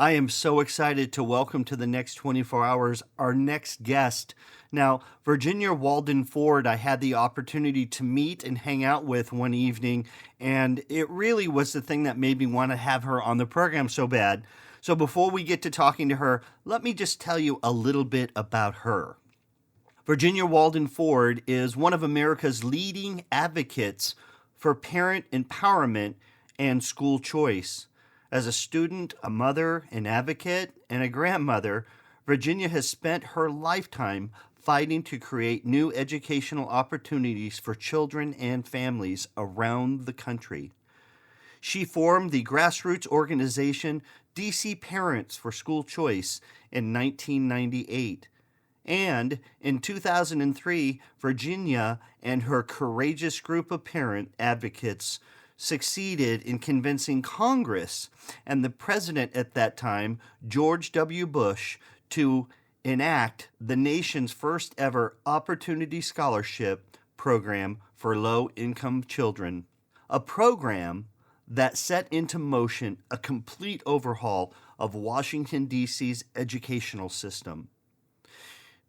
I am so excited to welcome to the next 24 hours our next guest. Now, Virginia Walden Ford, I had the opportunity to meet and hang out with one evening, and it really was the thing that made me want to have her on the program so bad. So before we get to talking to her, let me just tell you a little bit about her. Virginia Walden Ford is one of America's leading advocates for parent empowerment and school choice. As a student, a mother, an advocate, and a grandmother, Virginia has spent her lifetime fighting to create new educational opportunities for children and families around the country. She formed the grassroots organization DC Parents for School Choice in 1998. And in 2003, Virginia and her courageous group of parent advocates succeeded in convincing Congress and the president at that time, George W. Bush, to enact the nation's first ever Opportunity Scholarship program for low-income children, a program that set into motion a complete overhaul of Washington, D.C.'s educational system.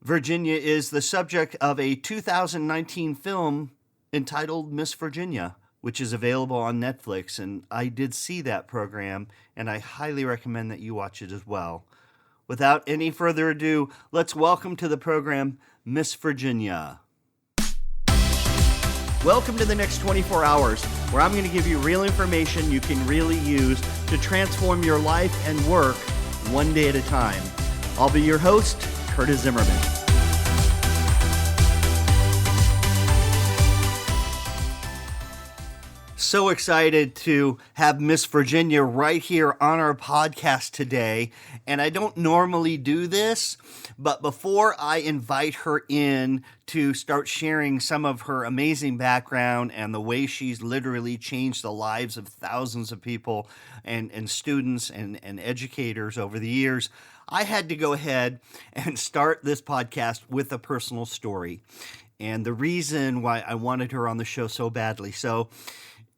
Virginia is the subject of a 2019 film entitled Miss Virginia, which is available on Netflix, and I did see that program, and I highly recommend that you watch it as well. Without any further ado, let's welcome to the program Miss Virginia. Welcome to the next 24 hours, where I'm going to give you real information you can really use to transform your life and work one day at a time. I'll be your host, Curtis Zimmerman. So excited to have Miss Virginia right here on our podcast today. And I don't normally do this, but before I invite her in to start sharing some of her amazing background and the way she's literally changed the lives of thousands of people and students and educators over the years, I had to go ahead and start this podcast with a personal story. And the reason why I wanted her on the show so badly. So,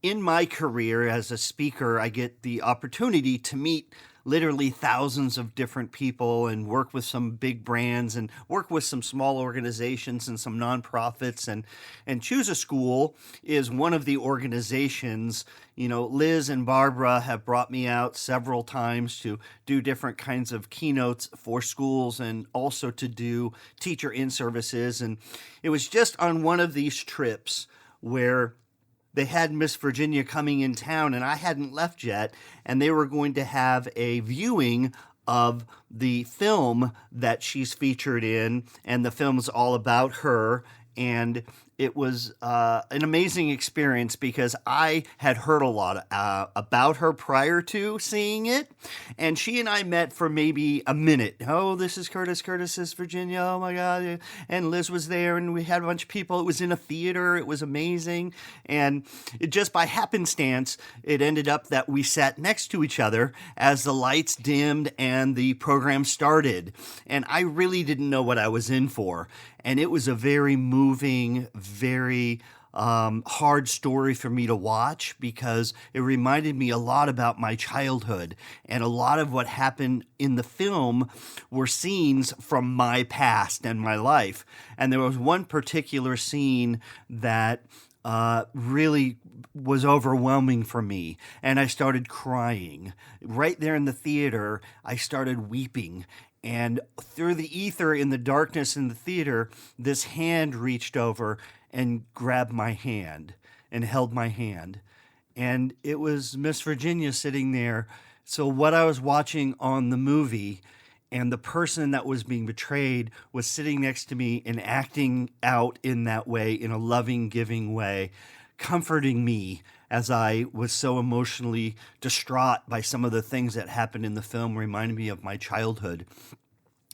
in my career as a speaker, I get the opportunity to meet literally thousands of different people and work with some big brands and work with some small organizations and some nonprofits. And Choose a School is one of the organizations. You know, Liz and Barbara have brought me out several times to do different kinds of keynotes for schools and also to do teacher in-services. And it was just on one of these trips where they had Miss Virginia coming in town, and I hadn't left yet, and they were going to have a viewing of the film that she's featured in, and the film's all about her, and it was an amazing experience because I had heard a lot about her prior to seeing it, and she and I met for maybe a minute. Oh, this is Curtis. Curtis is Virginia. Oh my God. And Liz was there, and we had a bunch of people. It was in a theater. It was amazing. And it just by happenstance, it ended up that we sat next to each other as the lights dimmed and the program started. And I really didn't know what I was in for. And it was a very moving, very hard story for me to watch because it reminded me a lot about my childhood. And a lot of what happened in the film were scenes from my past and my life. And there was one particular scene that really was overwhelming for me. And I started crying. Right there in the theater, I started weeping. And through the ether in the darkness in the theater, this hand reached over and grabbed my hand and held my hand. And it was Miss Virginia sitting there. So what I was watching on the movie and the person that was being betrayed was sitting next to me and acting out in that way, in a loving, giving way, comforting me as I was so emotionally distraught by some of the things that happened in the film, reminded me of my childhood.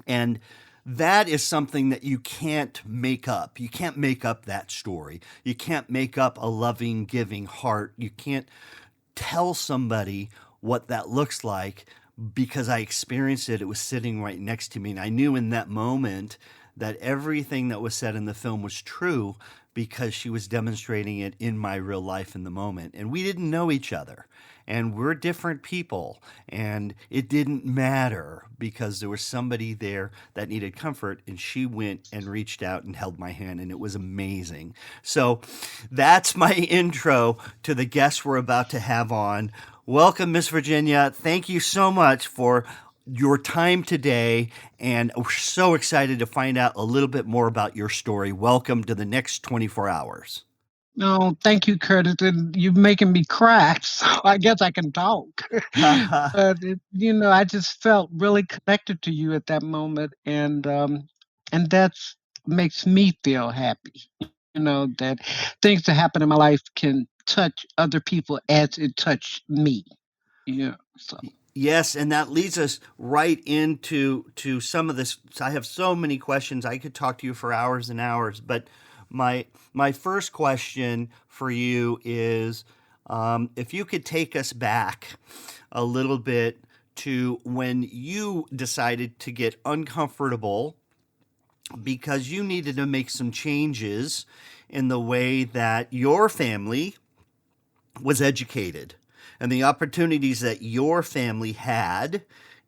And that is something that you can't make up. You can't make up that story. You can't make up a loving, giving heart. You can't tell somebody what that looks like because I experienced it. It was sitting right next to me. And I knew in that moment that everything that was said in the film was true because she was demonstrating it in my real life in the moment. And we didn't know each other. And we're different people. And it didn't matter because there was somebody there that needed comfort. And she went and reached out and held my hand. And it was amazing. So that's my intro to the guests we're about to have on. Welcome, Miss Virginia. Thank you so much for your time today, and we're so excited to find out a little bit more about your story. Welcome to the next 24 hours. No, thank you, Curtis. And you're making me cry, so I guess I can talk. But I just felt really connected to you at that moment, and that's makes me feel happy. That things that happen in my life can touch other people as it touched me. So. Yes, and that leads us right into some of this. I have so many questions. I could talk to you for hours and hours, but my first question for you is, if you could take us back a little bit to when you decided to get uncomfortable because you needed to make some changes in the way that your family was educated and the opportunities that your family had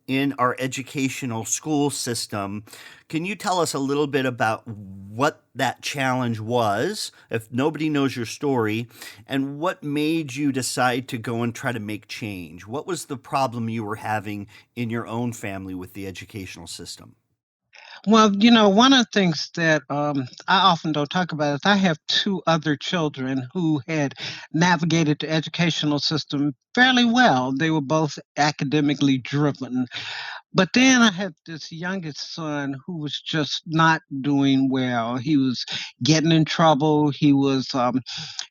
in our educational school system. Can you tell us a little bit about what that challenge was, if nobody knows your story, and what made you decide to go and try to make change? What was the problem you were having in your own family with the educational system? Well, one of the things that I often don't talk about is I have two other children who had navigated the educational system fairly well. They were both academically driven. But then I had this youngest son who was just not doing well. He was getting in trouble. He was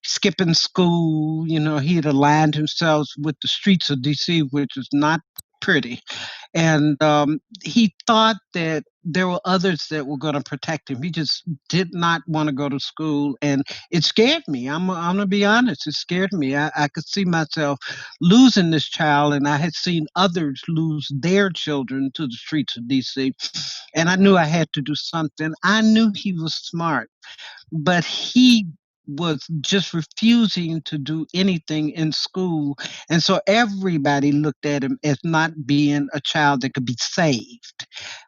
skipping school. He had aligned himself with the streets of DC, which is not pretty. And he thought that there were others that were going to protect him. He just did not want to go to school. And it scared me. I'm going to be honest. It scared me. I could see myself losing this child, and I had seen others lose their children to the streets of DC. And I knew I had to do something. I knew he was smart, but he was just refusing to do anything in school. And so everybody looked at him as not being a child that could be saved.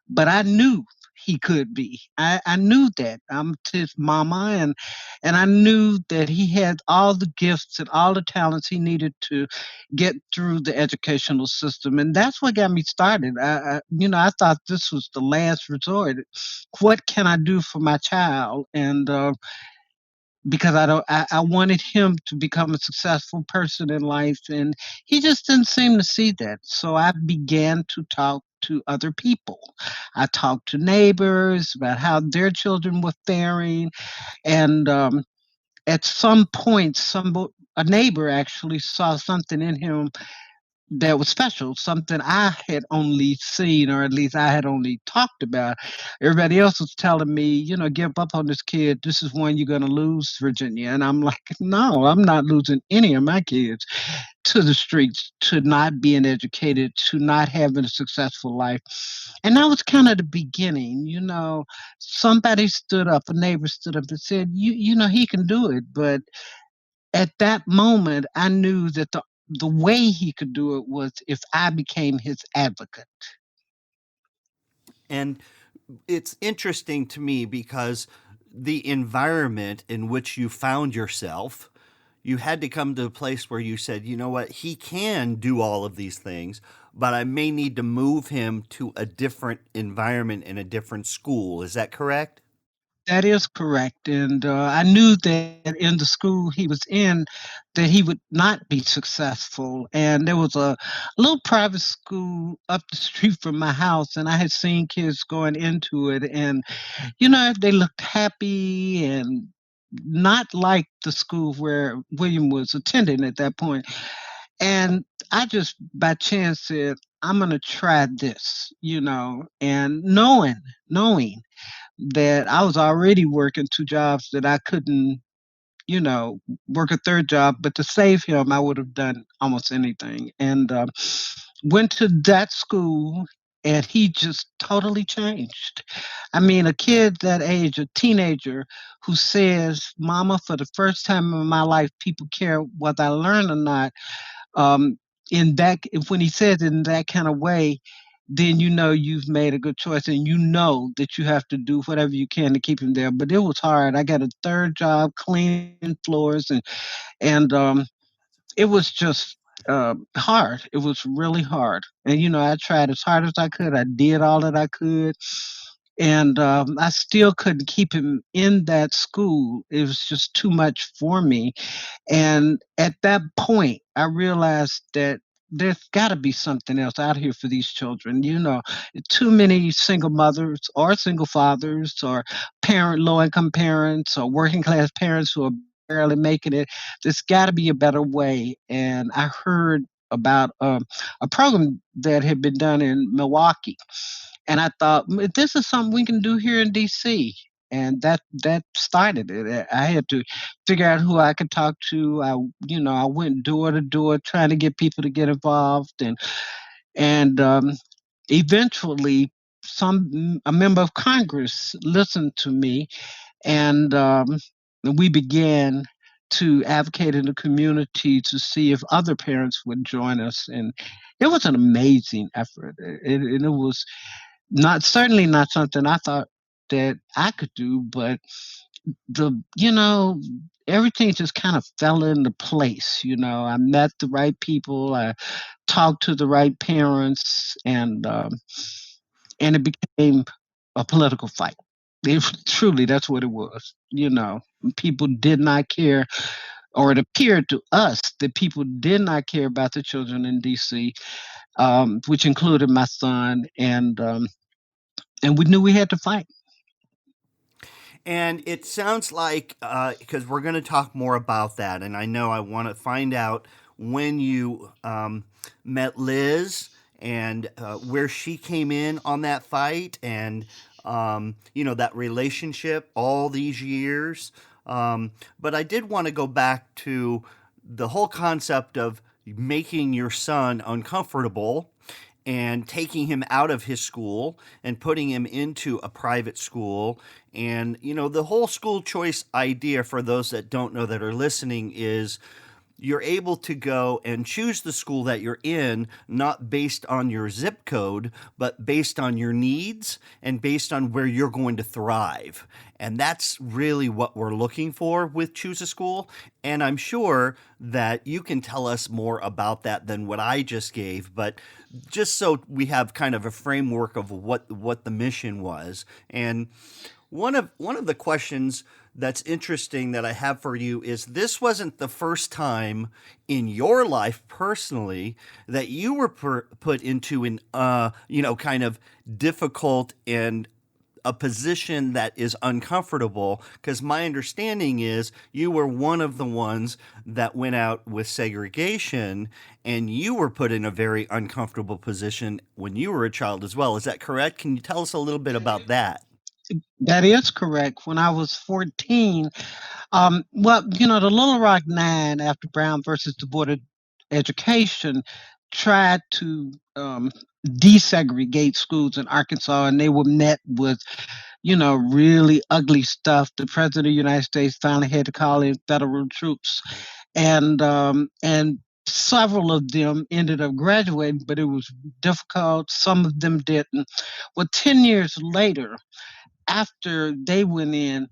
But I knew he could be. I knew that. I'm his mama, and I knew that he had all the gifts and all the talents he needed to get through the educational system. And that's what got me started. I thought this was the last resort. What can I do for my child? And because I don't I wanted him to become a successful person in life, and he just didn't seem to see that. So I began to talk to other people. I talked to neighbors about how their children were faring, and at some point a neighbor actually saw something in him that was special, something I had only seen, or at least I had only talked about. Everybody else was telling me, give up on this kid. This is one you're going to lose, Virginia. And I'm like, no, I'm not losing any of my kids to the streets, to not being educated, to not having a successful life. And that was kind of the beginning. Somebody stood up, a neighbor stood up and said, he can do it. But at that moment, I knew that the way he could do it was if I became his advocate. And it's interesting to me because the environment in which you found yourself, you had to come to a place where you said, you know what, he can do all of these things, but I may need to move him to a different environment in a different school. Is that correct? That is correct, and I knew that in the school he was in, that he would not be successful. And there was a little private school up the street from my house, and I had seen kids going into it, and they looked happy and not like the school where William was attending at that point. And I just by chance said, I'm gonna try this, and knowing that I was already working two jobs, that I couldn't, you know, work a third job, but to save him, I would have done almost anything. And went to that school. and he just totally changed. I mean, a kid that age, a teenager who says, "Mama, for the first time in my life, people care whether I learn or not." Um, in that, if when he says it in that kind of way, then you know you've made a good choice, and you know that you have to do whatever you can to keep him there. But it was hard. I got a third job cleaning floors, and it was just hard. It was really hard. And, I tried as hard as I could. I did all that I could. And I still couldn't keep him in that school. It was just too much for me. And at that point, I realized that there's got to be something else out here for these children. Too many single mothers or single fathers or low income parents or working class parents who are barely making it. There's got to be a better way. And I heard about a program that had been done in Milwaukee, and I thought, This is something we can do here in DC." And that started it. I had to figure out who I could talk to. I went door to door trying to get people to get involved, and eventually, a member of Congress listened to me, and we began to advocate in the community to see if other parents would join us. And it was an amazing effort. And it was certainly not something I thought that I could do, but the you know everything just kind of fell into place. I met the right people, I talked to the right parents, and it became a political fight. Truly, that's what it was. People did not care, or it appeared to us that people did not care about the children in DC, which included my son, and we knew we had to fight. And it sounds like, because we're going to talk more about that, and I know I want to find out when you met Liz and where she came in on that fight and, that relationship all these years. But I did want to go back to the whole concept of making your son uncomfortable and taking him out of his school and putting him into a private school. And, the whole school choice idea, for those that don't know that are listening, is you're able to go and choose the school that you're in, not based on your zip code, but based on your needs and based on where you're going to thrive. And that's really what we're looking for with Choose a School. And I'm sure that you can tell us more about that than what I just gave, but just so we have kind of a framework of what the mission was. And one of the questions that's interesting that I have for you is, this wasn't the first time in your life personally that you were put into an kind of difficult and a position that is uncomfortable, because my understanding is you were one of the ones that went out with segregation, and you were put in a very uncomfortable position when you were a child as well. Is that correct? Can you tell us a little bit about that? That is correct. When I was 14, well, the Little Rock Nine, after Brown versus the Board of Education, tried to desegregate schools in Arkansas, and they were met with, really ugly stuff. The President of the United States finally had to call in federal troops, and several of them ended up graduating, but it was difficult. Some of them didn't. Well, 10 years later, after they went in,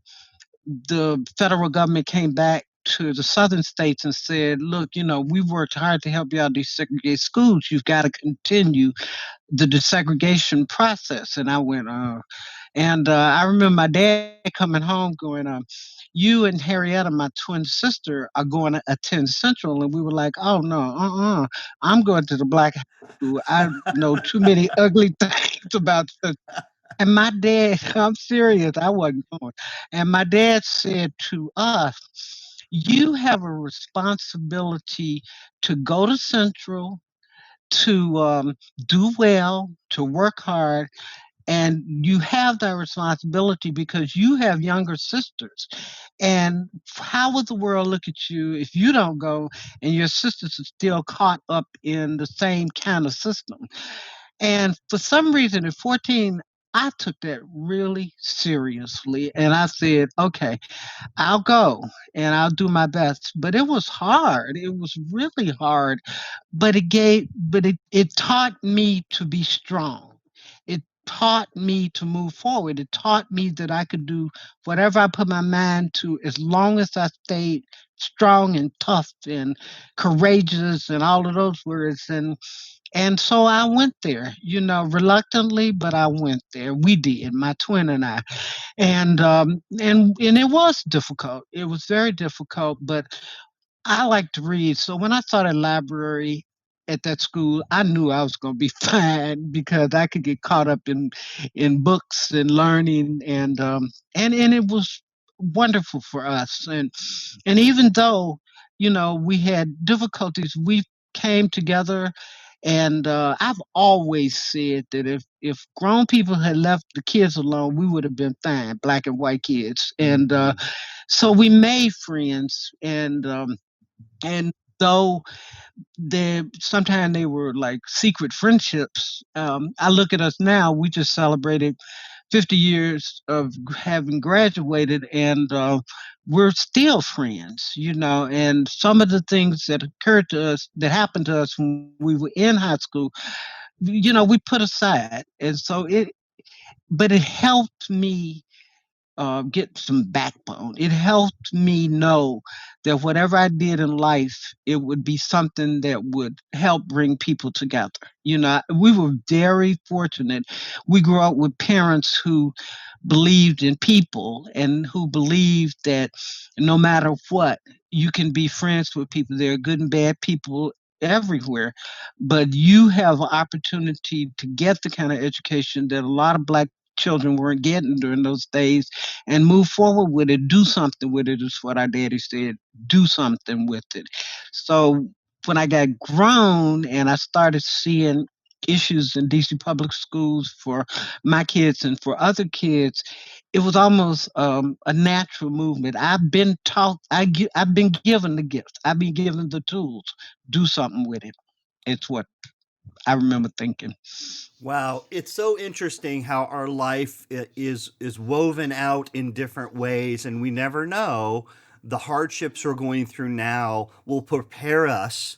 the federal government came back to the southern states and said, "Look, we've worked hard to help y'all desegregate schools. You've got to continue the desegregation process." And I went, and I remember my dad coming home going, "You and Harrietta, my twin sister, are going to attend Central." And we were like, "Oh, no, I'm going to the black school. I know too many ugly things about this." And my dad, I'm serious, I wasn't going. And my dad said to us, "You have a responsibility to go to Central, to do well, to work hard, and you have that responsibility because you have younger sisters. And how would the world look at you if you don't go and your sisters are still caught up in the same kind of system?" And for some reason at 14, I took that really seriously. And I said, okay, I'll go and I'll do my best. But it was hard. It was really hard. But it taught me to be strong. It taught me to move forward. It taught me that I could do whatever I put my mind to as long as I stayed strong and tough and courageous and all of those words. And so I went there, reluctantly, but I went there. We did, my twin and I. And it was difficult. It was very difficult, but I like to read. So when I started library at that school, I knew I was going to be fine because I could get caught up in books and learning, and it was wonderful for us. And even though we had difficulties, we came together. And I've always said that if grown people had left the kids alone, we would have been fine, black and white kids. And so we made friends, and though sometimes they were like secret friendships, I look at us now. We just celebrated 50 years of having graduated, and we're still friends. And some of the things that occurred to us, that happened to us when we were in high school, we put aside. And so but it helped me get some backbone. It helped me know that whatever I did in life, it would be something that would help bring people together. We were very fortunate. We grew up with parents who believed in people and who believed that no matter what, you can be friends with people. There are good and bad people everywhere, but you have an opportunity to get the kind of education that a lot of black children weren't getting during those days, and move forward with it. Do something with it is what our daddy said. Do something with it. So when I got grown and I started seeing issues in DC public schools for my kids and for other kids, it was almost a natural movement. I've been taught, I've been given the gift, I've been given the tools. Do something with it. It's what I remember thinking. Wow, it's so interesting how our life is woven out in different ways, and we never know the hardships we're going through now will prepare us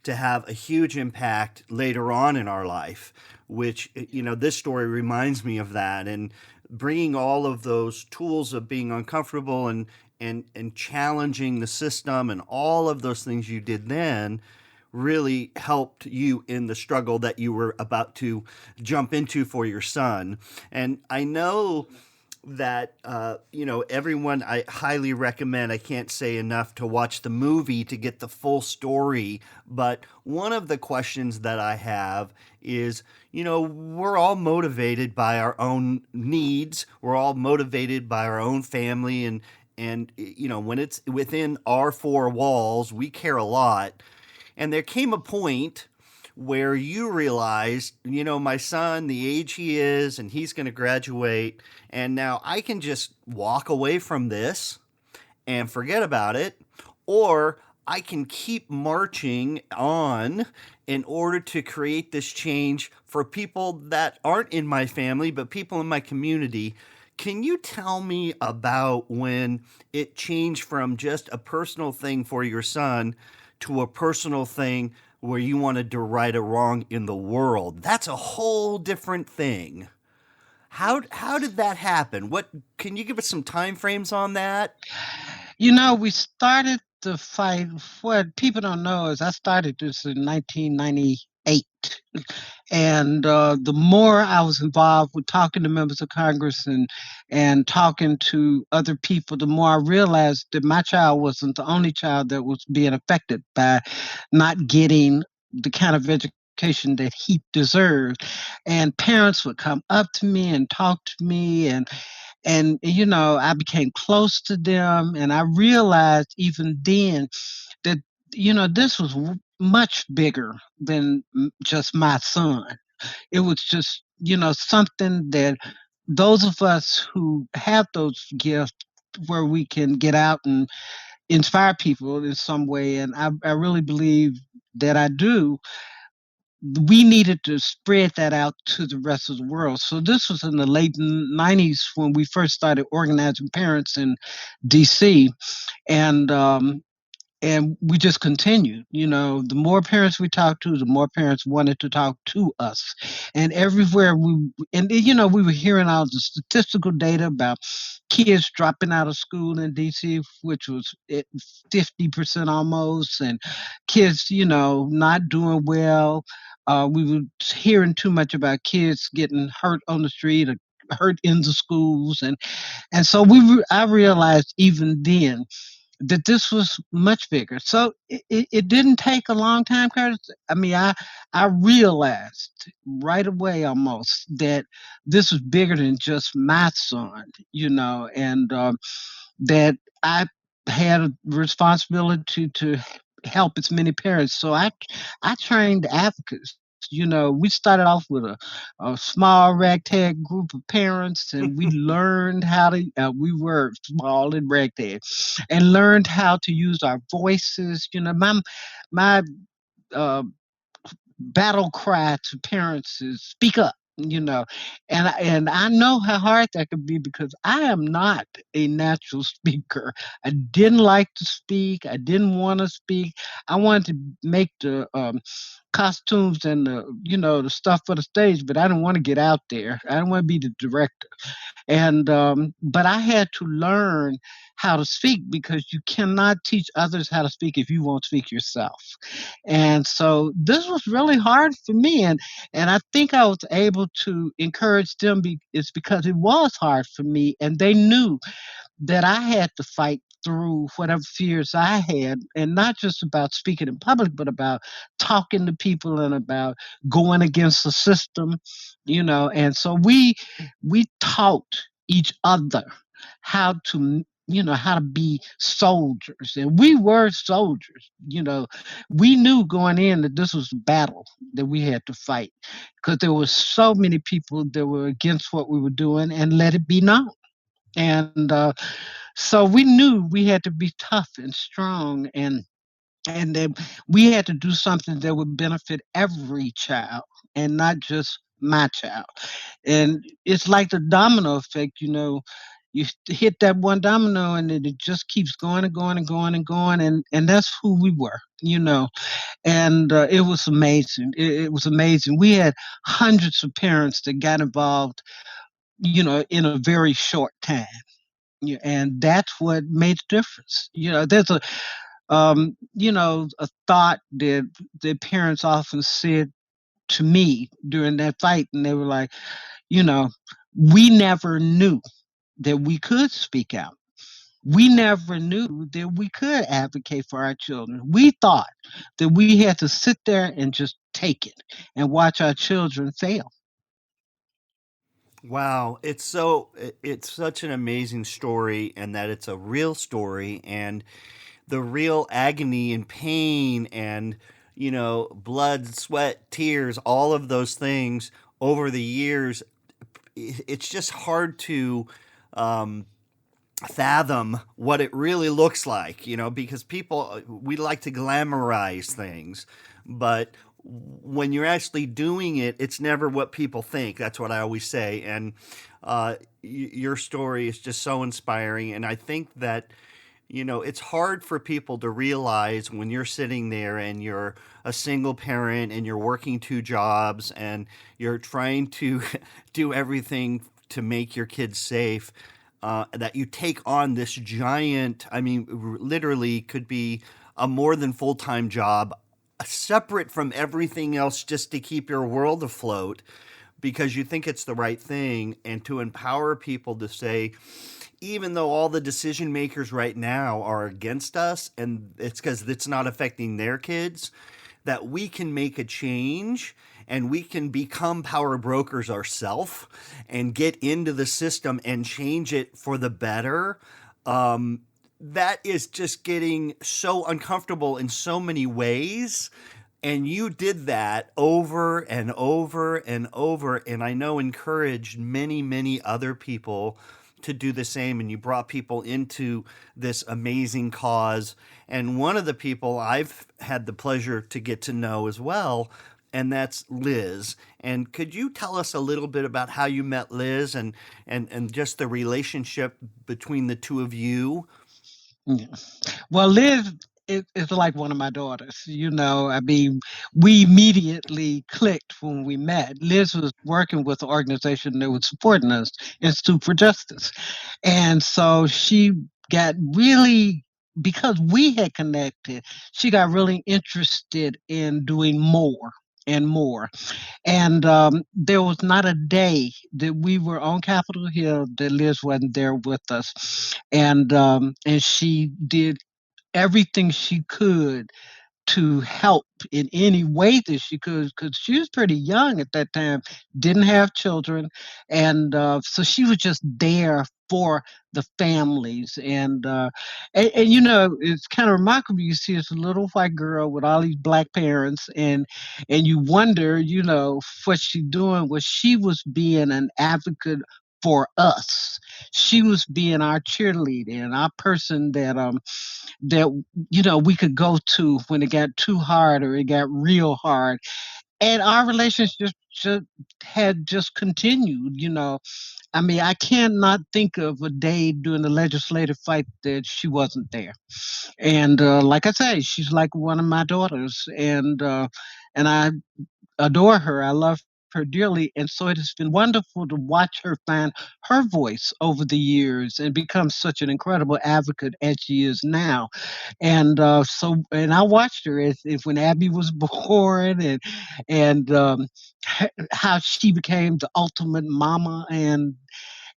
to have a huge impact later on in our life. Which this story reminds me of that, and bringing all of those tools of being uncomfortable and challenging the system and all of those things you did then really helped you in the struggle that you were about to jump into for your son. And I know that everyone, I highly recommend, I can't say enough, to watch the movie to get the full story. But one of the questions that I have is, we're all motivated by our own needs, we're all motivated by our own family, and when it's within our four walls, we care a lot. And there came a point where you realized, my son, the age he is, and he's going to graduate, and now I can just walk away from this and forget about it, or I can keep marching on in order to create this change for people that aren't in my family, but people in my community. Can you tell me about when it changed from just a personal thing for your son to a personal thing where you wanted to right a wrong in the world? That's a whole different thing. How did that happen? What can you give us some time frames on that? We started the fight. What people don't know is I started this in 1998. And the more I was involved with talking to members of Congress and talking to other people, the more I realized that my child wasn't the only child that was being affected by not getting the kind of education that he deserved. And parents would come up to me and talk to me, and I became close to them, and I realized even then that this was much bigger than just my son. It was just something that those of us who have those gifts, where we can get out and inspire people in some way, and I really believe that I do. we needed to spread that out to the rest of the world. So this was in the late 90s when we first started organizing parents in DC. And we just continued. The more parents we talked to, the more parents wanted to talk to us. And everywhere we were hearing all the statistical data about kids dropping out of school in DC, which was at 50% almost, and kids, not doing well. We were hearing too much about kids getting hurt on the street or hurt in the schools, and so I realized even then that this was much bigger. So it didn't take a long time, Curtis. I mean, I realized right away almost that this was bigger than just my son, and that I had a responsibility to help as many parents. So I trained advocates. We started off with a small ragtag group of parents, and we learned how to. We were small and ragtag, and learned how to use our voices. My uh, battle cry to parents is speak up. And I know how hard that could be because I am not a natural speaker. I didn't like to speak. I didn't want to speak. I wanted to make the costumes and the stuff for the stage, but I didn't want to get out there. I didn't want to be the director. And but I had to learn how to speak because you cannot teach others how to speak if you won't speak yourself. And so this was really hard for me, and I think I was able to encourage them. It's because it was hard for me, and they knew that I had to fight through whatever fears I had, and not just about speaking in public, but about talking to people and about going against the system, And so we taught each other how to how to be soldiers, and we were soldiers. We knew going in that this was a battle that we had to fight because there were so many people that were against what we were doing and let it be known. And so we knew we had to be tough and strong, and that we had to do something that would benefit every child and not just my child. And it's like the domino effect. You hit that one domino and it just keeps going and going and going and going, and that's who we were. And it was amazing. It was amazing. We had hundreds of parents that got involved, in a very short time. Yeah, and that's what made the difference. There's a thought that the parents often said to me during that fight, and they were like, you know, we never knew that we could speak out. We never knew that we could advocate for our children. We thought that we had to sit there and just take it and watch our children fail. Wow, it's such an amazing story, and that it's a real story, and the real agony and pain and blood, sweat, tears, all of those things over the years. It's just hard to um, fathom what it really looks like, because people, we like to glamorize things, but when you're actually doing it, it's never what people think. That's what I always say. And your story is just so inspiring. And I think that, it's hard for people to realize when you're sitting there and you're a single parent and you're working two jobs and you're trying to do everything to make your kids safe, that you take on this giant, I mean, literally could be a more than full time job, separate from everything else, just to keep your world afloat because you think it's the right thing, and to empower people to say, even though all the decision makers right now are against us and it's because it's not affecting their kids, that we can make a change and we can become power brokers ourselves and get into the system and change it for the better. That is just getting so uncomfortable in so many ways. And you did that over and over and over. And I know encouraged many, many other people to do the same. And you brought people into this amazing cause. And one of the people I've had the pleasure to get to know as well and that's Liz. And could you tell us a little bit about how you met Liz and just the relationship between the two of you? Yeah. Well, Liz is like one of my daughters. I mean, we immediately clicked when we met. Liz was working with the organization that was supporting us, Institute for Justice. And so she got really, because we had connected, she got really interested in doing more and more. And there was not a day that we were on Capitol Hill that Liz wasn't there with us. And she did everything she could to help in any way that she could because she was pretty young at that time, didn't have children, and so she was just there for the families. And it's kind of remarkable. You see this little white girl with all these black parents, and you wonder, what she doing. Was she was being an advocate for us. She was being our cheerleader and our person that we could go to when it got too hard or it got real hard. And our relationship had just continued. I mean, I cannot think of a day during the legislative fight that she wasn't there. And like I say, she's like one of my daughters, and I adore her. I love her dearly. And so it has been wonderful to watch her find her voice over the years and become such an incredible advocate as she is now. And I watched her as when Abby was born, and how she became the ultimate mama,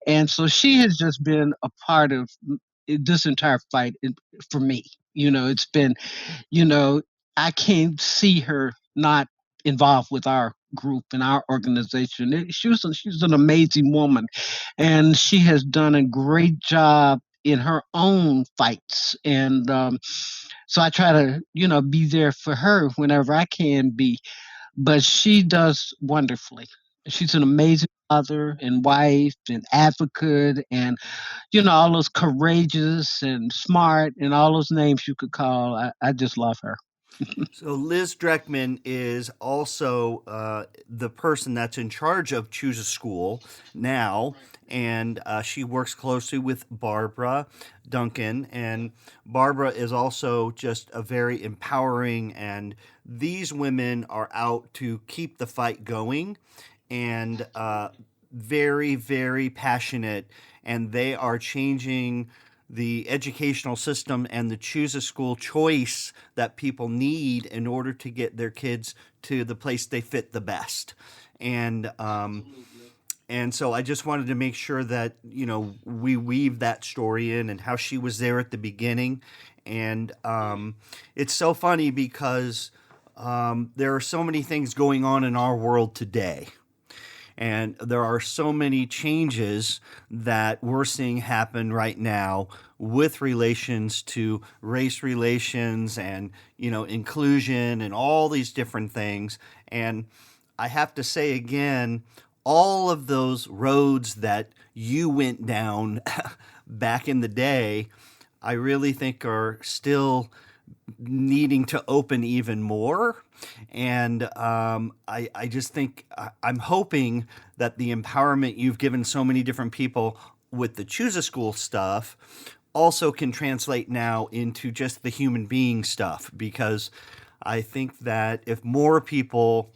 and so she has just been a part of this entire fight for me. It's been, you know, I can't see her not involved with our group and our organization. She's an amazing woman, and she has done a great job in her own fights. And so I try to, be there for her whenever I can be. But she does wonderfully. She's an amazing mother and wife and advocate, and all those courageous and smart and all those names you could call. I just love her. So Liz Dreckman is also the person that's in charge of Choose a School now, and she works closely with Barbara Duncan. And Barbara is also just a very empowering, and these women are out to keep the fight going, and very, very passionate, and they are changing the educational system and the choose a school choice that people need in order to get their kids to the place they fit the best. And and so I just wanted to make sure that we weave that story in and how she was there at the beginning. And it's so funny because there are so many things going on in our world today, and there are so many changes that we're seeing happen right now with relations to race relations and, inclusion and all these different things. And I have to say again, all of those roads that you went down back in the day, I really think are still needing to open even more. And I just think I'm hoping that the empowerment you've given so many different people with the Choose a School stuff also can translate now into just the human being stuff, because I think that if more people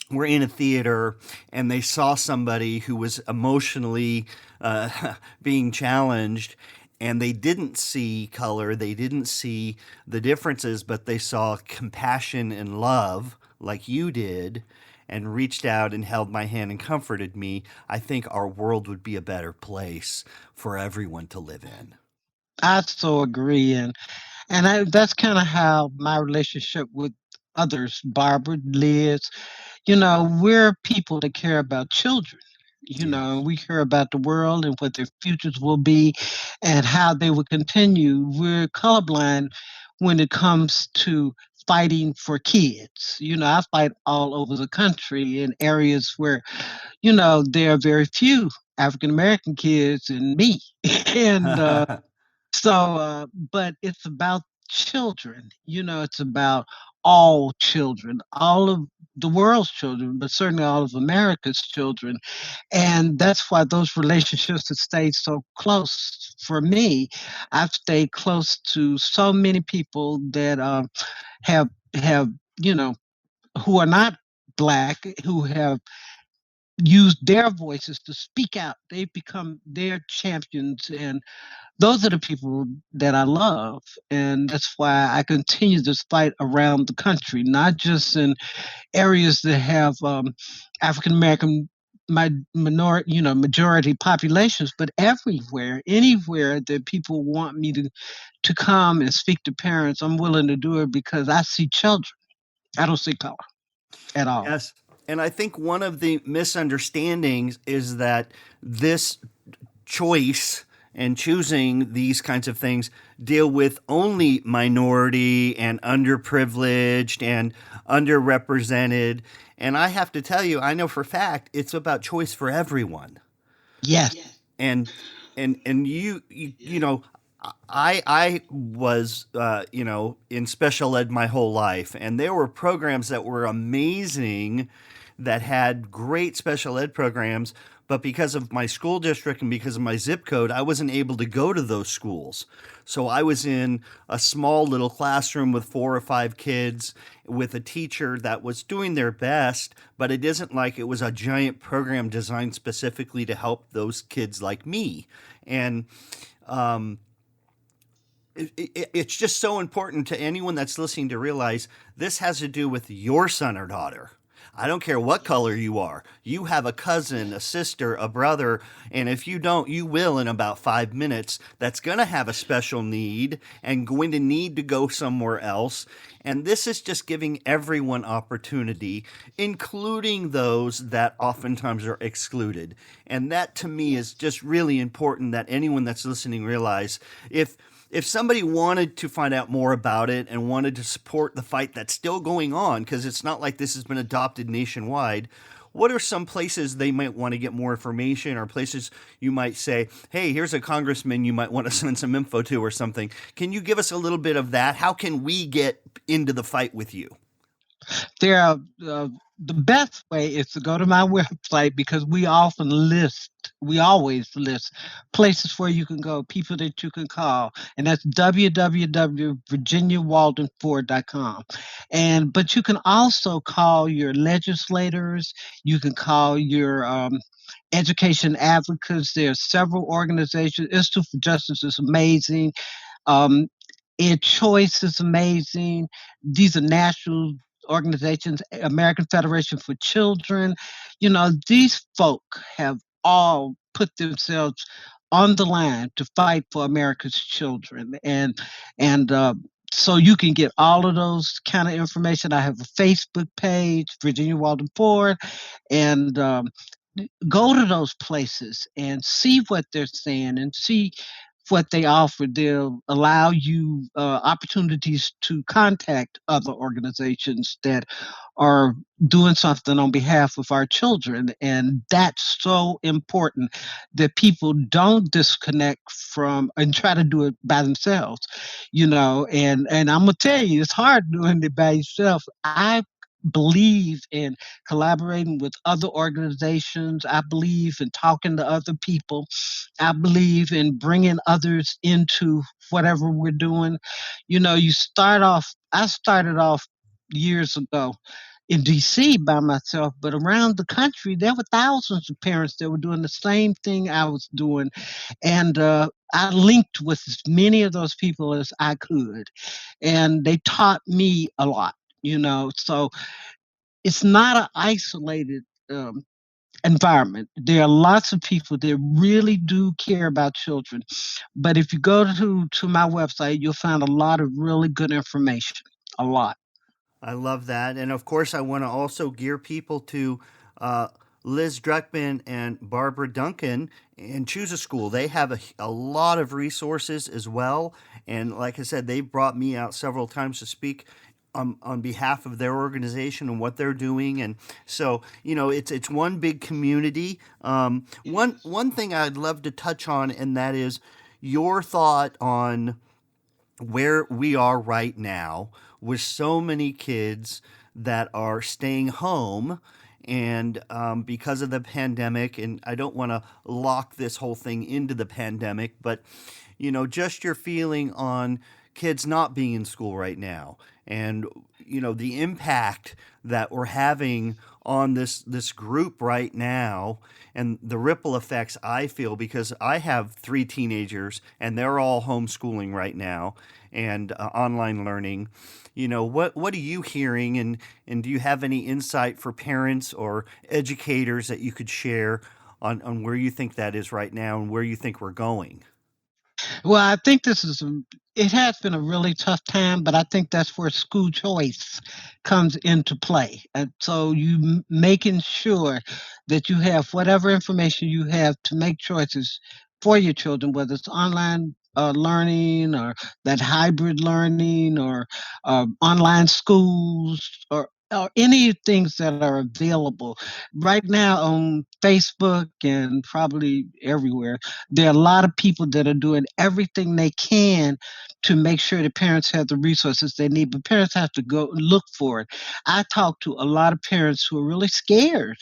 were in a theater and they saw somebody who was emotionally being challenged, and they didn't see color, they didn't see the differences, but they saw compassion and love like you did, and reached out and held my hand and comforted me, I think our world would be a better place for everyone to live in. I so agree, and that's kind of how my relationship with others, Barbara, Liz, we're people that care about children. Yes. We care about the world and what their futures will be and how they will continue. We're colorblind when it comes to fighting for kids. I fight all over the country in areas where, there are very few African American kids and me. and but it's about children. It's about all children, all of the world's children, but certainly all of America's children. And that's why those relationships have stayed so close for me. I've stayed close to so many people that have you know who are not black, who have used their voices to speak out. They've become their champions, and those are the people that I love. And that's why I continue this fight around the country, not just in areas that have African American minority, majority populations, but everywhere, anywhere that people want me to come and speak to parents, I'm willing to do it because I see children. I don't see color at all. Yes. And I think one of the misunderstandings is that this choice and choosing these kinds of things deal with only minority and underprivileged and underrepresented. And I have to tell you, I know for a fact it's about choice for everyone. Yes. And you know, I was in special ed my whole life, and there were programs that were amazing, that had great special ed programs, but because of my school district and because of my zip code, I wasn't able to go to those schools. So I was in a small little classroom with 4 or 5 kids with a teacher that was doing their best, but it isn't like it was a giant program designed specifically to help those kids like me. And um, it's just so important to anyone that's listening to realize this has to do with your son or daughter. I don't care what color you are. You have a cousin, a sister, a brother, and if you don't, you will in about 5 minutes, that's going to have a special need and going to need to go somewhere else. And this is just giving everyone opportunity, including those that oftentimes are excluded. And that to me is just really important that anyone that's listening realize if somebody wanted to find out more about it and wanted to support the fight that's still going on, because it's not like this has been adopted nationwide, what are some places they might want to get more information, or places you might say, hey, here's a congressman you might want to send some info to or something? Can you give us a little bit of that? How can we get into the fight with you? There are the best way is to go to my website because we always list places where you can go, people that you can call, and that's www.virginiawaldenford.com. And but you can also call your legislators, you can call your education advocates. There are several organizations. Institute for Justice is amazing. Um, Ed Choice is amazing. These are national organizations, American Federation for Children. These folk have all put themselves on the line to fight for America's children. And so you can get all of those kind of information. I have a Facebook page, Virginia Walden Ford, and go to those places and see what they're saying and see what they offer. They'll allow you opportunities to contact other organizations that are doing something on behalf of our children. And that's so important that people don't disconnect from and try to do it by themselves, and I'm gonna tell you, it's hard doing it by yourself. I believe in collaborating with other organizations. I believe in talking to other people. I believe in bringing others into whatever we're doing. I started off years ago in DC by myself, but around the country, there were thousands of parents that were doing the same thing I was doing. And I linked with as many of those people as I could. And they taught me a lot. So it's not an isolated environment. There are lots of people that really do care about children. But if you go to my website, you'll find a lot of really good information. A lot. I love that. And of course, I want to also gear people to uh, Liz Druckman and Barbara Duncan and Choose a School. They have a lot of resources as well. And like I said, they brought me out several times to speak on behalf of their organization and what they're doing. And so, it's one big community. One thing I'd love to touch on, and that is your thought on where we are right now with so many kids that are staying home and because of the pandemic, and I don't want to lock this whole thing into the pandemic, but just your feeling on kids not being in school right now, and the impact that we're having on this group right now, and the ripple effects I feel because I have three teenagers and they're all homeschooling right now and online learning. What are you hearing, and do you have any insight for parents or educators that you could share on where you think that is right now and where you think we're going? Well, I think it has been a really tough time, but I think that's where school choice comes into play. And so making sure that you have whatever information you have to make choices for your children, whether it's online learning or that hybrid learning or online schools or any things that are available right now on Facebook and probably everywhere. There are a lot of people that are doing everything they can to make sure that parents have the resources they need, but parents have to go look for it. I talk to a lot of parents who are really scared,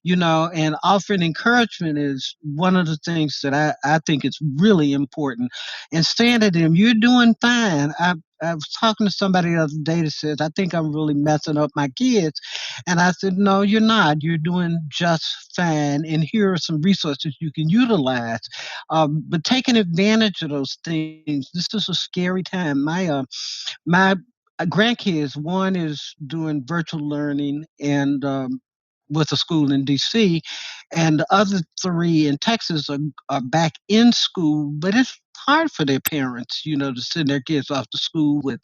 and offering encouragement is one of the things that I think is really important. And saying to them, you're doing fine. I was talking to somebody the other day that says, I think I'm really messing up my kids. And I said, no, you're not. You're doing just fine. And here are some resources you can utilize. But taking advantage of those things, this is a scary time. My grandkids, one is doing virtual learning and with a school in DC, and the other three in Texas are back in school, but it's hard for their parents, to send their kids off to school with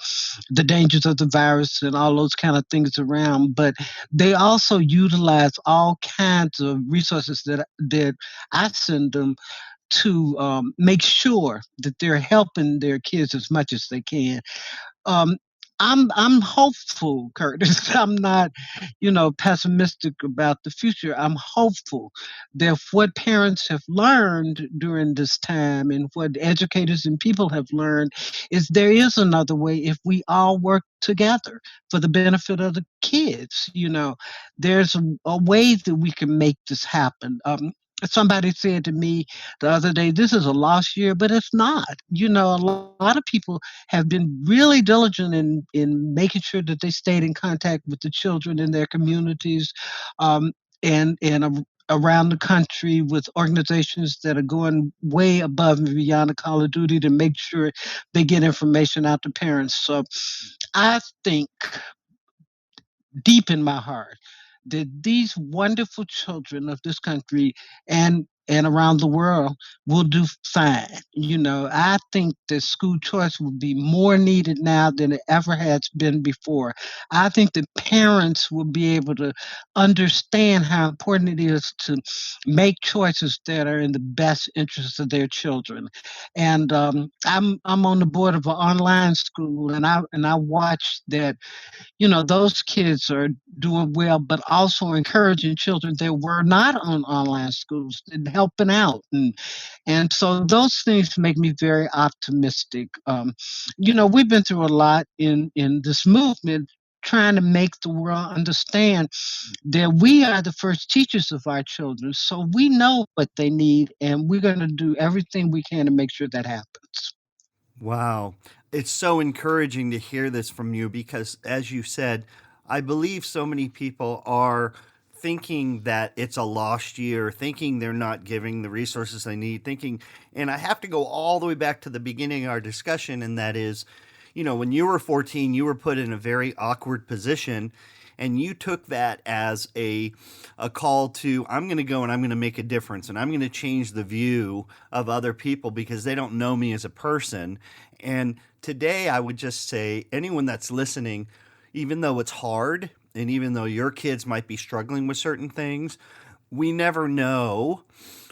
the dangers of the virus and all those kind of things around. But they also utilize all kinds of resources that I send them to make sure that they're helping their kids as much as they can. um, I'm hopeful, Curtis. I'm not, pessimistic about the future. I'm hopeful that what parents have learned during this time and what educators and people have learned is there is another way if we all work together for the benefit of the kids. There's a way that we can make this happen. Somebody said to me the other day, this is a lost year, but it's not. A lot of people have been really diligent in making sure that they stayed in contact with the children in their communities, um, and around the country with organizations that are going way above and beyond the call of duty to make sure they get information out to parents. So I think deep in my heart that these wonderful children of this country and around the world will do fine. I think that school choice will be more needed now than it ever has been before. I think that parents will be able to understand how important it is to make choices that are in the best interest of their children. And I'm on the board of an online school, and I watch that those kids are doing well, but also encouraging children that were not on online schools and helping out. And so those things make me very optimistic. We've been through a lot in this movement trying to make the world understand that we are the first teachers of our children. So we know what they need, and we're going to do everything we can to make sure that happens. Wow. It's so encouraging to hear this from you because, as you said, I believe so many people are thinking that it's a lost year, thinking they're not giving the resources they need, thinking, and I have to go all the way back to the beginning of our discussion, and that is, when you were 14, you were put in a very awkward position and you took that as a call to I'm going to go and I'm going to make a difference and I'm going to change the view of other people because they don't know me as a person. And today I would just say anyone that's listening, even though it's hard and even though your kids might be struggling with certain things, we never know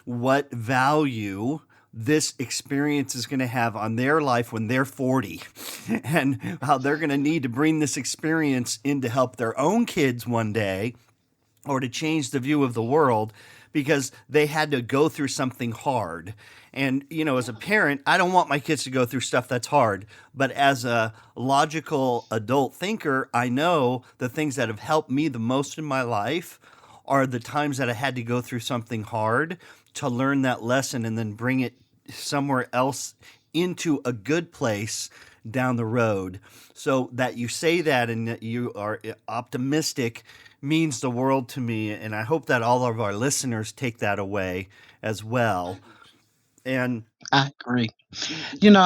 what value this experience is going to have on their life when they're 40 and how they're going to need to bring this experience in to help their own kids one day or to change the view of the world. because they had to go through something hard. And, as a parent, I don't want my kids to go through stuff that's hard. But as a logical adult thinker, I know the things that have helped me the most in my life are the times that I had to go through something hard to learn that lesson and then bring it somewhere else into a good place down the road. So that you say that and that you are optimistic means the world to me. And I hope that all of our listeners take that away as well. And I agree. You know,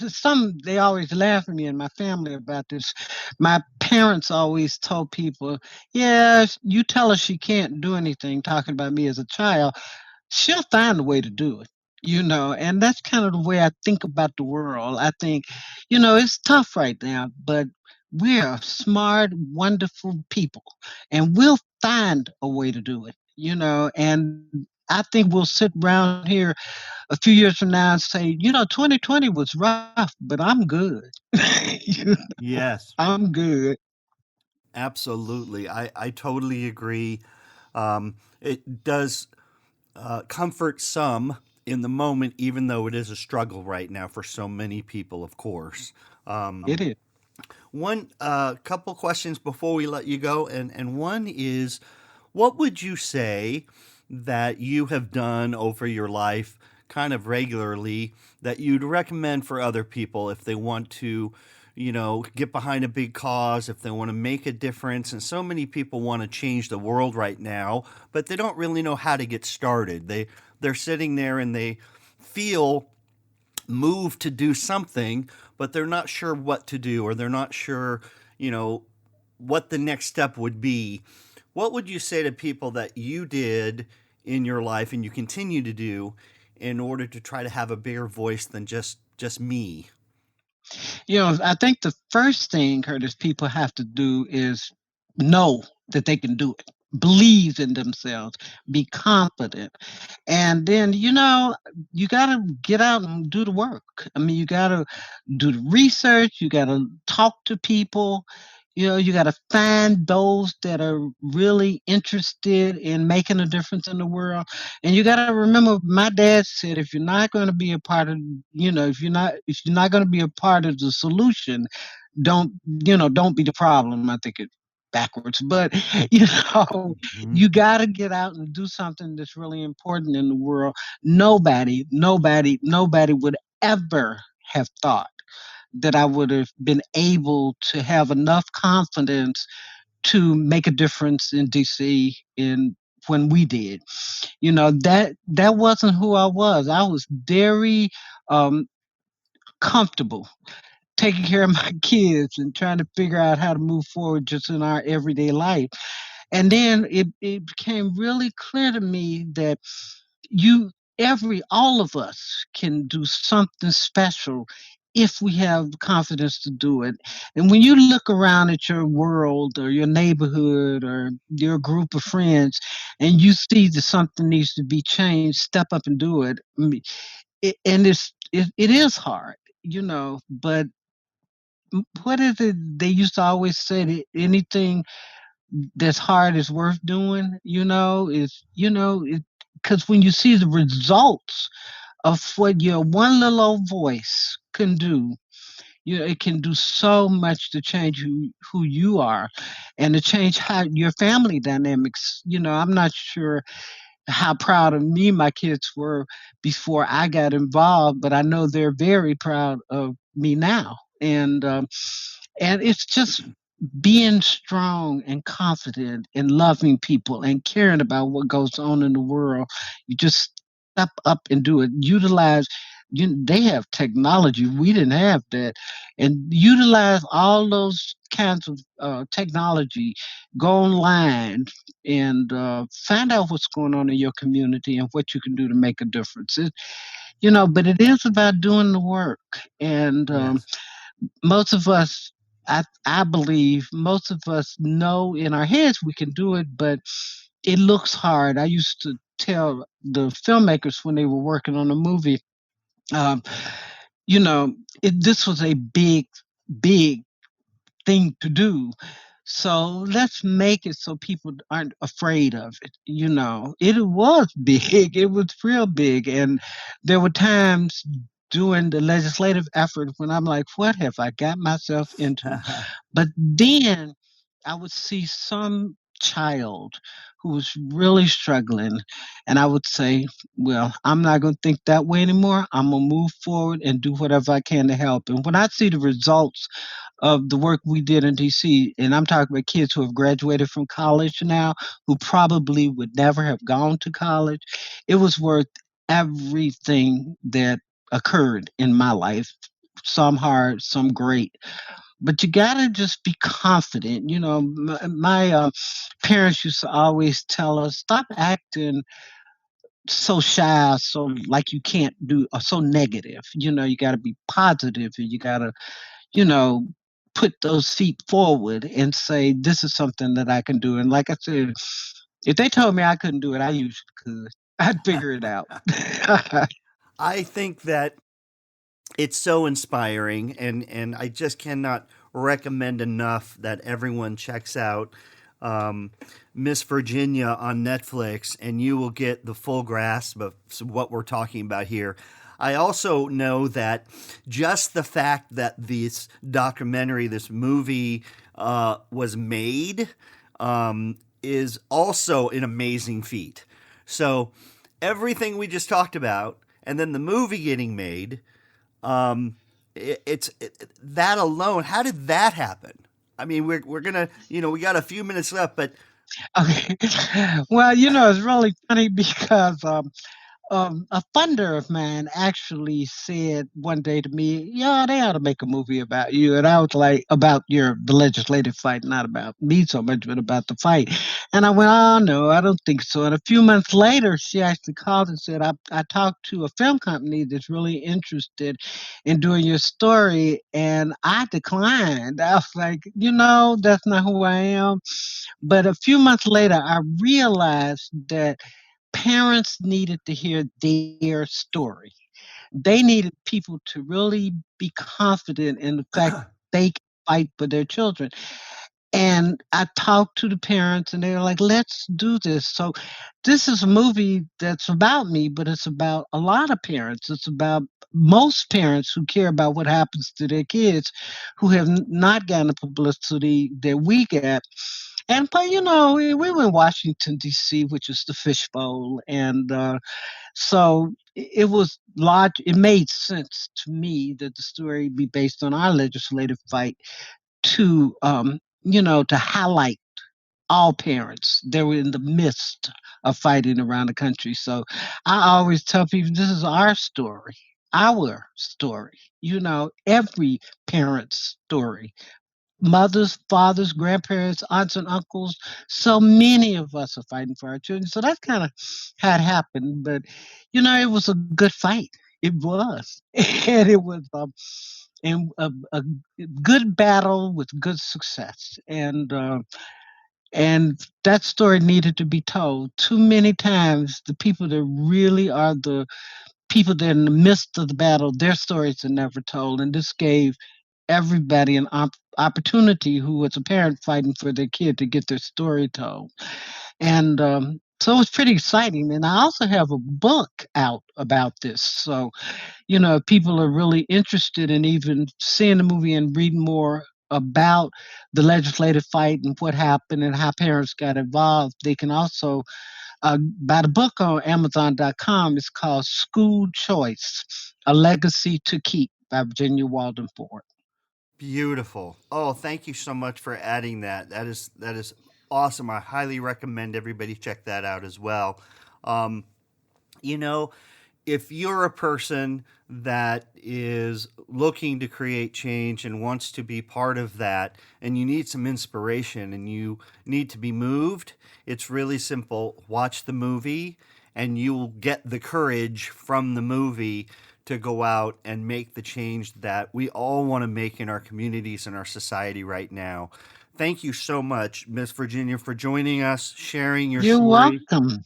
some they always laugh at me and my family about this. My parents always told people, "Yeah, you tell her she can't do anything," talking about me as a child, she'll find a way to do it. And that's kind of the way I think about the world. I think, it's tough right now, but we're smart, wonderful people, and we'll find a way to do it. And I think we'll sit around here a few years from now and say, 2020 was rough, but I'm good. You yes, I'm good. absolutely. I totally agree. It does comfort some in the moment, even though it is a struggle right now for so many people, of course. It is. One couple questions before we let you go, and one is, what would you say that you have done over your life, kind of regularly, that you'd recommend for other people if they want to, get behind a big cause, if they want to make a difference? And so many people want to change the world right now, but they don't really know how to get started. They're sitting there and they feel move to do something, but they're not sure what to do, or they're not sure, you know, what the next step would be. What would you say to people that you did in your life and you continue to do in order to try to have a bigger voice than just me? I think the first thing, Curtis, people have to do is know that they can do it. Believe in themselves, be confident. And then, you got to get out and do the work. I mean, you got to do the research, you got to talk to people, you got to find those that are really interested in making a difference in the world. And you got to remember, my dad said, if you're not going to be a part of, if you're not going to be a part of the solution, don't don't be the problem. I think it backwards, but Mhm. you got to get out and do something that's really important in the world. Nobody would ever have thought that I would have been able to have enough confidence to make a difference in DC in when we did. That wasn't who I was. I was very um comfortable taking care of my kids and trying to figure out how to move forward just in our everyday life. And then it became really clear to me that you all of us can do something special if we have the confidence to do it. And when you look around at your world or your neighborhood or your group of friends and you see that something needs to be changed, step up and do it. I mean, and it is hard, but what is it they used to always say, that anything that's hard is worth doing, is, because when you see the results of what your one little old voice can do, it can do so much to change who you are and to change how your family dynamics. I'm not sure how proud of me my kids were before I got involved, but I know they're very proud of me now. And it's just being strong and confident and loving people and caring about what goes on in the world. You just step up and do it. Utilize. They have technology. We didn't have that, and utilize all those kinds of technology. Go online and find out what's going on in your community and what you can do to make a difference. But it is about doing the work, and Yes. most of us, I believe most of us know in our heads we can do it, but it looks hard. I used to tell the filmmakers when they were working on a movie, um, you know, this was a big thing to do. So let's make it so people aren't afraid of it. It was big. It was real big. And there were times during the legislative effort when I'm like, what have I got myself into? But then I would see some child who was really struggling, and I would say, well, I'm not going to think that way anymore. I'm going to move forward and do whatever I can to help. And when I see the results of the work we did in DC, and I'm talking about kids who have graduated from college now, who probably would never have gone to college, it was worth everything that occurred in my life. Some hard, some great, but you gotta just be confident. My parents used to always tell us, stop acting so shy, so like you can't do, or so negative. You gotta be positive, and you gotta, you know, put those feet forward and say, this is something that I can do. And like I said, if they told me I couldn't do it, I usually could. I'd figure it out. I think that it's so inspiring, and I just cannot recommend enough that everyone checks out um, Miss Virginia on Netflix, and you will get the full grasp of what we're talking about here. I also know that just the fact that this documentary, this movie, was made is also an amazing feat. So everything we just talked about, and then the movie getting made, um, that alone. How did that happen? I mean, we're gonna, we got a few minutes left, but Okay. Well, it's really funny because a funder of mine actually said one day to me, "Yeah, they ought to make a movie about you." And I was like, "About the legislative fight, not about me so much, but about the fight." And I went, "Oh no, I don't think so." And a few months later, she actually called and said, "I talked to a film company that's really interested in doing your story," and I declined. I was like, that's not who I am." But a few months later, I realized that parents needed to hear their story. They needed people to really be confident in the fact they can fight for their children. And I talked to the parents and they were like, let's do this. So this is a movie that's about me, but it's about a lot of parents. It's about most parents who care about what happens to their kids who have not gotten the publicity that we get. And but we were in Washington D.C., which is the fishbowl, and so it was large. It made sense to me that the story be based on our legislative fight to to highlight all parents. They were in the midst of fighting around the country. So I always tell people this is our story, our story. Every parent's story, mothers, fathers, grandparents, aunts, and uncles. So many of us are fighting for our children. So that's kind of how it happened. But it was a good fight. It was, and it was a good battle with good success. And that story needed to be told. Too many times, the people that really are the people that are in the midst of the battle, their stories are never told. And this gave everybody an opportunity who was a parent fighting for their kid to get their story told. And so it was pretty exciting. And I also have a book out about this. So, if people are really interested in even seeing the movie and reading more about the legislative fight and what happened and how parents got involved, they can also buy the book on Amazon.com. It's called School Choice: A Legacy to Keep by Virginia Walden Ford. beautiful. Oh, thank you so much for adding that. That is awesome. I highly recommend everybody check that out as well. Um, you know, if you're a person that is looking to create change and wants to be part of that, and you need some inspiration and you need to be moved, it's really simple. Watch the movie, and you will get the courage from the movie to go out and make the change that we all want to make in our communities and our society right now. Thank you so much, Miss Virginia, for joining us, sharing your You're story. welcome.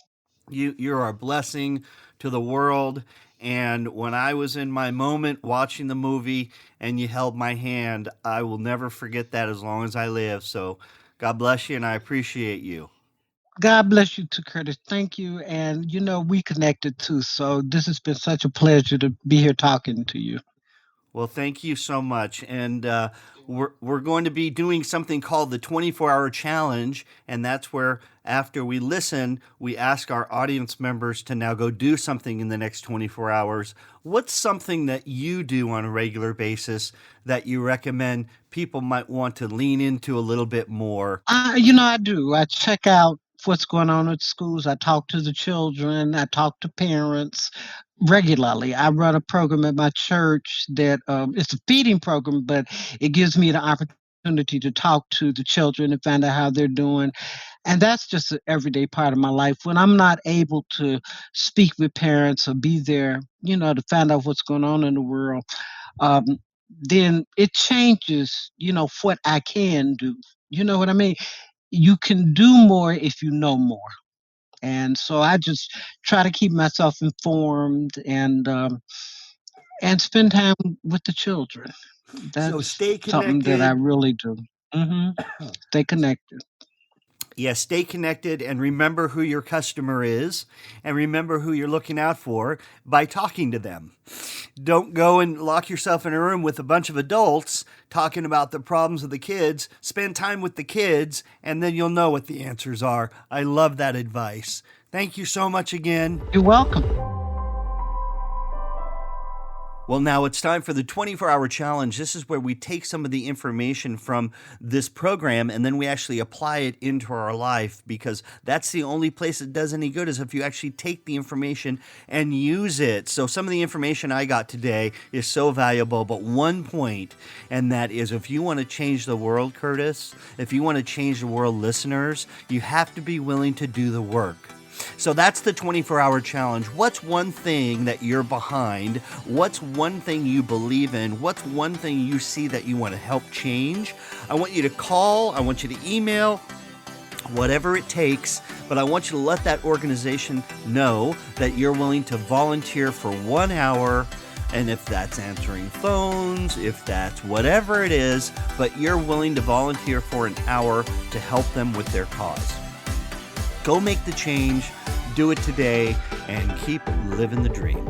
You're a blessing to the world. And when I was in my moment watching the movie and you held my hand, I will never forget that as long as I live. So God bless you, and I appreciate you. God bless you too, Curtis. Thank you. And we connected too. So this has been such a pleasure to be here talking to you. Well, thank you so much. And we're going to be doing something called the 24-hour challenge. And that's where, after we listen, we ask our audience members to now go do something in the next 24 hours. What's something that you do on a regular basis that you recommend people might want to lean into a little bit more? I do. I check out what's going on at schools. I talk to the children. I talk to parents regularly. I run a program at my church that it's a feeding program, but it gives me the opportunity to talk to the children and find out how they're doing. And that's just an everyday part of my life. When I'm not able to speak with parents or be there, to find out what's going on in the world, um, then it changes, what I can do. You know what I mean? You can do more if you know more. And so I just try to keep myself informed and spend time with the children. So That's stay something that I connected. really do. hmm Stay connected. Yeah, stay connected and remember who your customer is and remember who you're looking out for by talking to them. Don't go and lock yourself in a room with a bunch of adults talking about the problems of the kids. Spend time with the kids and then you'll know what the answers are. I love that advice. Thank you so much again. You're welcome. Well, now it's time for the 24-hour challenge. This is where we take some of the information from this program and then we actually apply it into our life, because that's the only place it does any good, is if you actually take the information and use it. So some of the information I got today is so valuable, but one point, and that is, if you want to change the world, Curtis, if you want to change the world, listeners, you have to be willing to do the work. So that's the 24-hour challenge. What's one thing that you're behind? What's one thing you believe in? What's one thing you see that you want to help change? I want you to call. I want you to email. Whatever it takes, but I want you to let that organization know that you're willing to volunteer for 1 hour. And if that's answering phones, if that's whatever it is, but you're willing to volunteer for an hour to help them with their cause. Go make the change, do it today, and keep living the dream.